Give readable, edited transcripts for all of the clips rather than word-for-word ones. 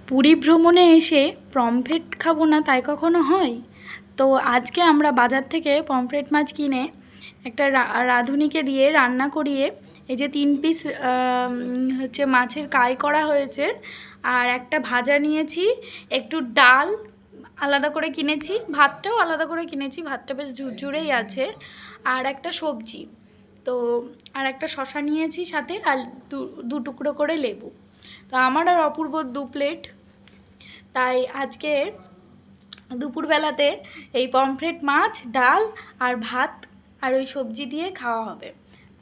পুরী ভ্রমণে এসে পমফ্রেট খাবো না তাই কখনো হয়? তো আজকে আমরা বাজার থেকে পমফ্রেট মাছ কিনে একটা রাঁধুনিকে দিয়ে রান্না করিয়ে এই যে 3 পিস হচ্ছে মাছের কাই করা হয়েছে, আর একটা ভাজা নিয়েছি, একটু ডাল আলাদা করে কিনেছি, ভাতটাও আলাদা করে কিনেছি, ভাতটা বেশ ঝুরঝুরেই আছে, আর একটা সবজি। তো আর একটা শশা নিয়েছি সাথে, আর দু টুকরো করে লেবু। তো আমার আর অপূর্বর 2 প্লেট। তাই আজকে দুপুরবেলাতে এই পমফ্রেট মাছ, ডাল আর ভাত আর ওই সবজি দিয়ে খাওয়া হবে।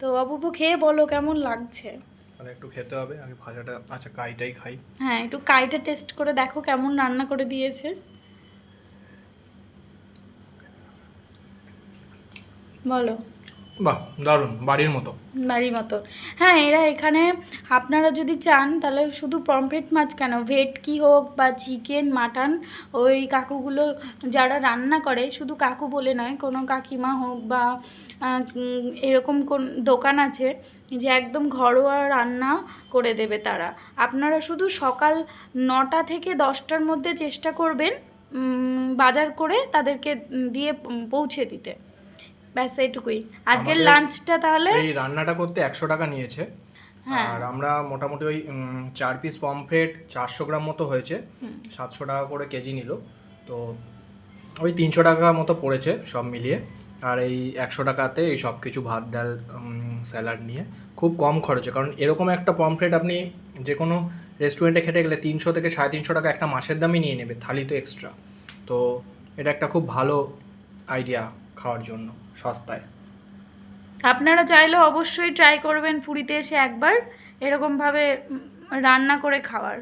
তো অপূর্ব খেয়ে বলো কেমন লাগছে। তাহলে একটু খেতে হবে আগে ভাজাটা। আচ্ছা, কাইটাই খাই। হ্যাঁ, একটু কাইটা টেস্ট করে দেখো কেমন রান্না করে দিয়েছে, বলো। বাহ, দারুণ, বাড়ির মতো। বাড়ির মতো। হ্যাঁ, এরা এখানে আপনারা যদি চান তাহলে শুধু পমফ্রেট মাছ কেন, ভেটকি হোক বা চিকেন, মাটন, ওই কাকুগুলো যারা রান্না করে, শুধু কাকু বলে নয়, কোনো কাকিমা হোক বা এরকম কোন দোকান আছে যে একদম ঘরোয়া রান্না করে দেবে তারা। আপনারা শুধু সকাল 9টা থেকে 10টার মধ্যে চেষ্টা করবেন বাজার করে তাদেরকে দিয়ে পৌঁছে দিতে। ব্যাস এইটুকুই আজকের আমাদের লাঞ্চটা তাহলে। এই রান্নাটা করতে 100 টাকা নিয়েছে। হ্যাঁ। আর আমরা মোটামুটি ওই 4 পিস পমফ্রেট 400 গ্রাম মতো হয়েছে, 700 টাকা করে কেজি নিল। তো ওই 300 টাকা মতো পড়েছে সব মিলিয়ে। আর এই 100 টাকাতে এই সব কিছু ভাত, ডাল, স্যালাড নিয়ে খুব কম খরচে। কারণ এরকম একটা পমফ্রেট আপনি যে কোনো রেস্টুরেন্টে খেতে গেলে 300 থেকে 350 টাকা একটা মাছের দামই নিয়ে নেবে, থালি তো এক্সট্রা। তো এটা একটা খুব ভালো আইডিয়া খাওয়ার জন্য, সস্তায়। আপনারা চাইলেও অবশ্যই ট্রাই করবেন পুরীতে এসে একবার এরকমভাবে রান্না করে খাওয়ার।